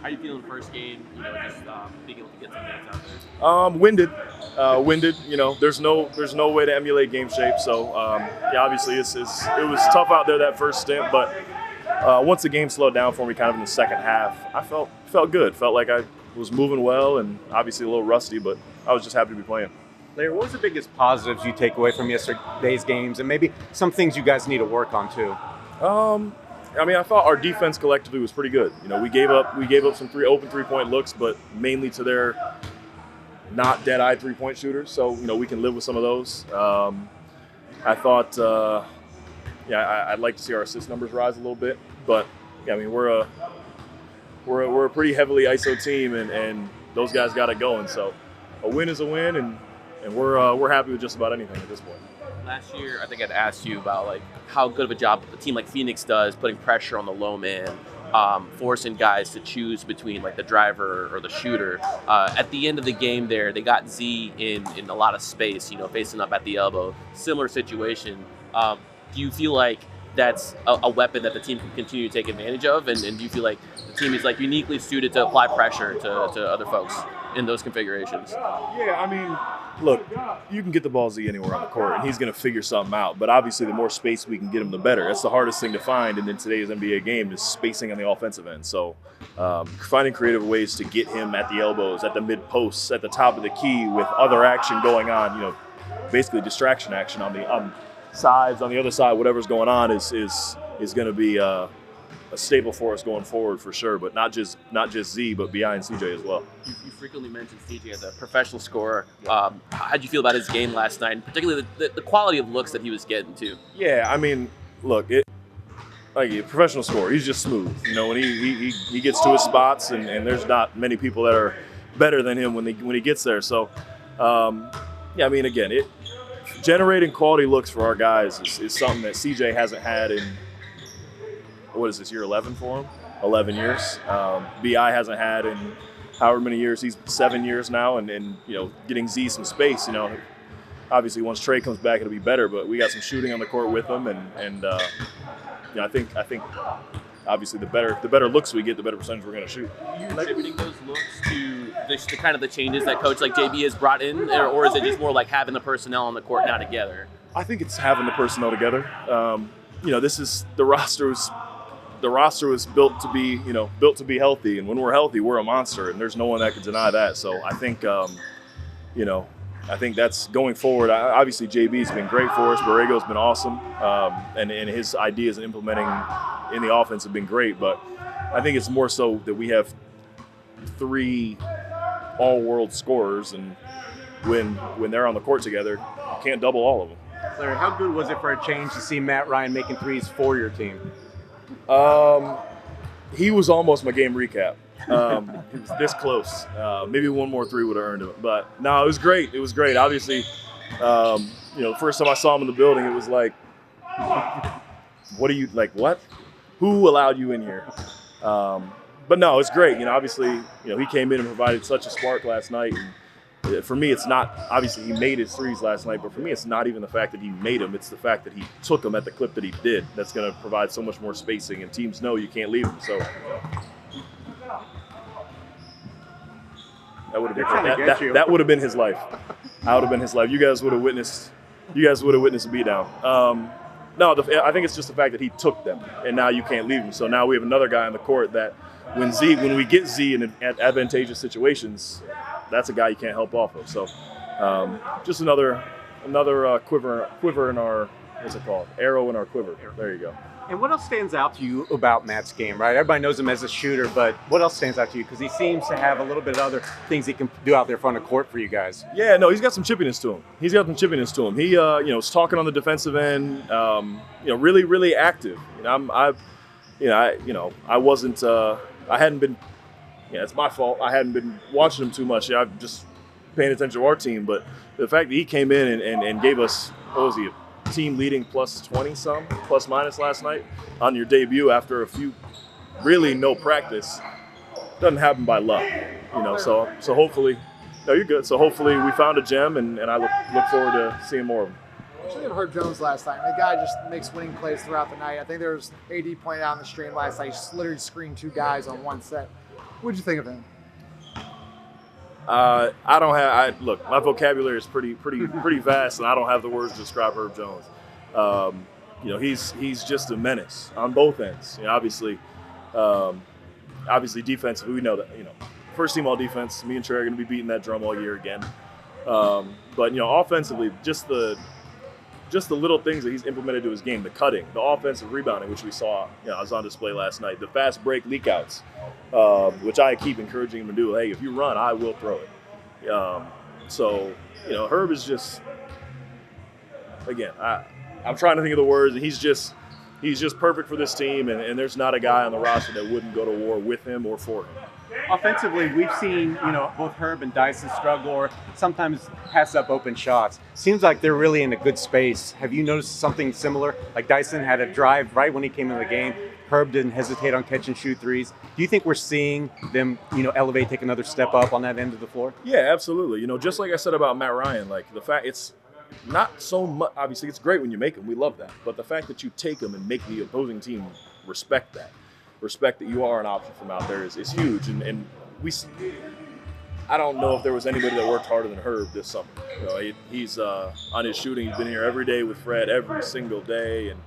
How you feeling first game? Just being able to get some minutes out there. Winded. There's no way to emulate game shape. So obviously it was tough out there that first stint, but once the game slowed down for me, kind of in the second half, I felt good. Felt like I was moving well, and obviously a little rusty, but I was just happy to be playing. Larry, what was the biggest positives you take away from yesterday's games, and maybe some things you guys need to work on too? I thought our defense collectively was pretty good. We gave up some open 3-point looks, but mainly to their not dead-eye 3-point shooters. So we can live with some of those. I thought, I'd like to see our assist numbers rise a little bit, but we're a pretty heavily ISO team, and those guys got it going. So a win is a win, and we're happy with just about anything at this point. Last year, I think I'd asked you about how good of a job a team like Phoenix does putting pressure on the low man, forcing guys to choose between the driver or the shooter. At the end of the game there, they got Z in a lot of space, facing up at the elbow. Similar situation. Do you feel like that's a weapon that the team can continue to take advantage of? And do you feel like the team is uniquely suited to apply pressure to other folks in those configurations? Yeah, look, you can get the ball Z anywhere on the court, and he's going to figure something out. But obviously, the more space we can get him, the better. That's the hardest thing to find in today's NBA game is spacing on the offensive end. So finding creative ways to get him at the elbows, at the mid posts, at the top of the key with other action going on, basically distraction action on sides, on the other side, whatever's going on is going to be a staple for us going forward for sure, but not just Z, but BI and CJ as well. You frequently mentioned CJ as a professional scorer. How'd you feel about his game last night, and particularly the quality of looks that he was getting too? Yeah, look, a professional scorer, he's just smooth. When he gets to his spots, and there's not many people that are better than him when he gets there. So, again, generating quality looks for our guys is something that CJ hasn't had in, what is this, year 11 for him? 11 years. BI hasn't had in however many years. He's 7 years now, and getting Z some space. Obviously once Trey comes back, it'll be better. But we got some shooting on the court with him, and I think obviously the better looks we get, the better percentage we're going to shoot. Are you attributing those looks to the kind of the changes that coach like JB has brought in, or is it just more like having the personnel on the court now together? I think it's having the personnel together. This is the roster was built to be healthy, and when we're healthy, we're a monster, and there's no one that can deny that. So I think, I think that's going forward. Obviously, JB's been great for us. Borrego's been awesome, and his ideas and implementing in the offense have been great. But I think it's more so that we have 3 all-world scorers, and when they're on the court together, you can't double all of them. Larry, how good was it for a change to see Matt Ryan making threes for your team? He was almost my game recap. He was this close. Maybe one more 3 would have earned him. But no, it was great. It was great. Obviously, the first time I saw him in the building, it was like, what? Who allowed you in here? But no, it's great. Obviously, he came in and provided such a spark last night. And for me, it's not, obviously he made his threes last night, but for me, it's not even the fact that he made them. It's the fact that he took them at the clip that he did. That's going to provide so much more spacing, and teams know you can't leave them. So that would have been his life. That would have been his life. You guys would have witnessed a beatdown. I think it's just the fact that he took them, and now you can't leave them. So now we have another guy on the court that when we get Z in advantageous situations, that's a guy you can't help off of. So just another quiver in our, what's it called? Arrow in our quiver. There you go. And what else stands out to you about Matt's game, right? Everybody knows him as a shooter, but what else stands out to you? Because he seems to have a little bit of other things he can do out there front of court for you guys. Yeah, no, he's got some chippiness to him. He, was talking on the defensive end, really, really active. I hadn't been, it's my fault. I hadn't been watching him too much. I'm just paying attention to our team. But the fact that he came in and gave us, what was he, team leading plus 20-some, plus minus last night on your debut after a few, really no practice, doesn't happen by luck, So hopefully, no, you're good. So hopefully we found a gem, and I look forward to seeing more of him. Should have heard Jonas last night. The guy just makes winning plays throughout the night. I think there was AD pointed out on the stream last night. He just literally screened 2 guys on one set. What'd you think of him? I don't have. Look, my vocabulary is pretty vast, and I don't have the words to describe Herb Jones. He's just a menace on both ends. Obviously defensively, we know that. First team all defense. Me and Trey are going to be beating that drum all year again. But offensively, just the little things that he's implemented to his game, the cutting, the offensive rebounding, which we saw, was on display last night, the fast break leakouts, which I keep encouraging him to do. Hey, if you run, I will throw it. Herb is just, again, I'm trying to think of the words, and he's just perfect for this team, and there's not a guy on the roster that wouldn't go to war with him or for him. Offensively, we've seen, both Herb and Dyson struggle or sometimes pass up open shots. Seems like they're really in a good space. Have you noticed something similar? Like Dyson had a drive right when he came in the game. Herb didn't hesitate on catch and shoot threes. Do you think we're seeing them, elevate, take another step up on that end of the floor? Yeah, absolutely. Just like I said about Matt Ryan, like the fact it's not so much, obviously it's great when you make them. We love that. But the fact that you take them and make the opposing team respect that you are an option from out there is huge. And I don't know if there was anybody that worked harder than Herb this summer. He's on his shooting. He's been here every day with Fred every single day. And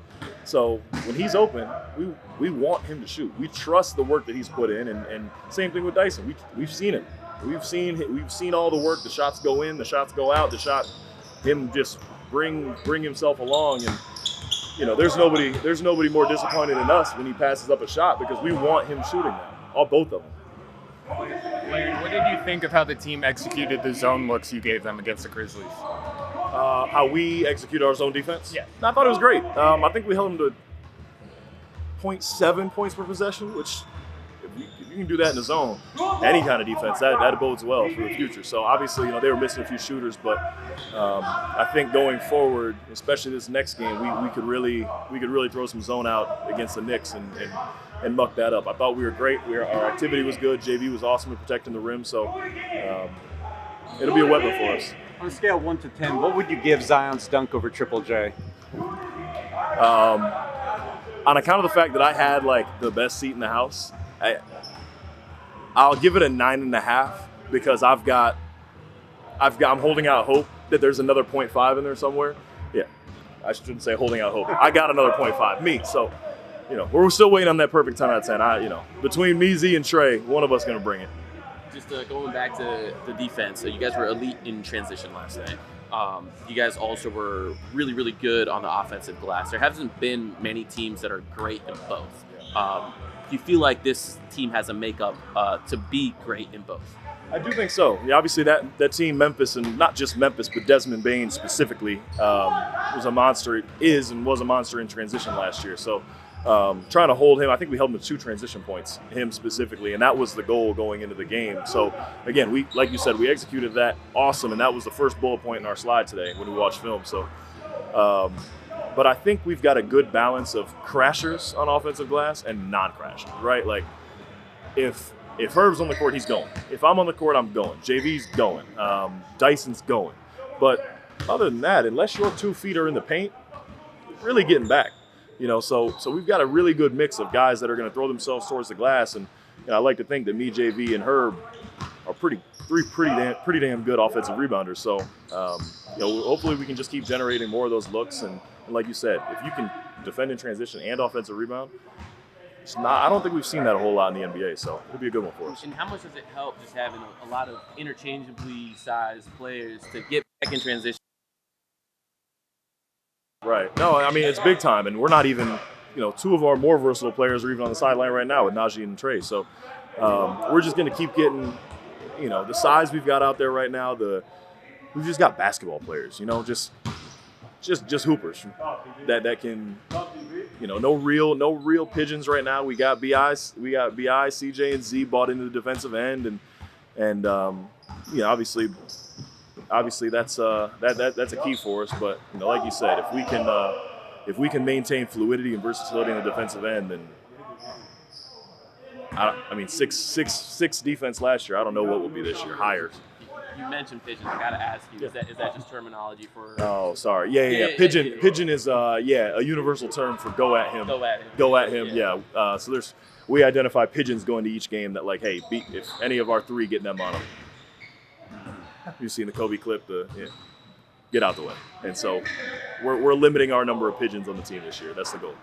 so when he's open, we want him to shoot. We trust the work that he's put in. And same thing with Dyson. We've seen it. We've seen all the work. The shots go in, the shots go out, him just bring himself along. And there's nobody more disappointed than us when he passes up a shot because we want him shooting that, both of them. Larry, what did you think of how the team executed the zone looks you gave them against the Grizzlies? How we executed our zone defense? Yeah. I thought it was great. I think we held them to 0.7 points per possession, which if you can do that in the zone, any kind of defense, that bodes well for the future. So obviously, they were missing a few shooters, but I think going forward, especially this next game, we could really throw some zone out against the Knicks and muck that up. I thought we were great. Our activity was good. JV was awesome at protecting the rim, so it'll be a weapon for us. On a scale of 1 to 10, what would you give Zion's dunk over Triple J? On account of the fact that I had the best seat in the house, I'll give it a 9.5 because I'm holding out hope that there's another 0.5 in there somewhere. Yeah, I shouldn't say holding out hope. I got another 0.5, me. So, we're still waiting on that perfect 10 out of 10. Between me, Z, and Trey, one of us going to bring it. Just going back to the defense, so you guys were elite in transition last night. You guys also were really, really good on the offensive glass. There hasn't been many teams that are great in both. Do you feel like this team has a makeup to be great in both? I do think so. Yeah, obviously that team, Memphis, and not just Memphis, but Desmond Bane specifically, was a monster in transition last year. So trying to hold him, I think we held him to 2 transition points, him specifically, and that was the goal going into the game. So again, like you said, we executed that awesome, and that was the first bullet point in our slide today when we watched film. So, but I think we've got a good balance of crashers on offensive glass and non-crashers, right? Like if Herb's on the court, he's going. If I'm on the court, I'm going. JV's going. Dyson's going. But other than that, unless your 2 feet are in the paint, you're really getting back. So we've got a really good mix of guys that are going to throw themselves towards the glass, and I like to think that me, JV, and Herb are pretty damn good offensive rebounders. So hopefully we can just keep generating more of those looks, and like you said, if you can defend in transition and offensive rebound, I don't think we've seen that a whole lot in the NBA, so it'll be a good one for us. And how much does it help just having a lot of interchangeably sized players to get back in transition? Right. No, I mean, it's big time, and we're not even, 2 of our more versatile players are even on the sideline right now with Naji and Trey. So we're just going to keep getting, the size we've got out there right now. We've just got basketball players, just hoopers that can, no real pigeons right now. We got BI, CJ, and Z bought into the defensive end, and obviously that's a key for us. But like you said, if we can maintain fluidity and versatility in the defensive end, then six defense last year. I don't know what will be this year. Higher. You mentioned pigeons. I gotta ask you: is that just terminology for? Oh, sorry. Yeah. Pigeon is a universal term for go at him. Go at him. Go at him. Yeah. So we identify pigeons going to each game that like, hey, if any of our three get them on them. You've seen the Kobe clip, get out the way. And so we're limiting our number of pigeons on the team this year. That's the goal.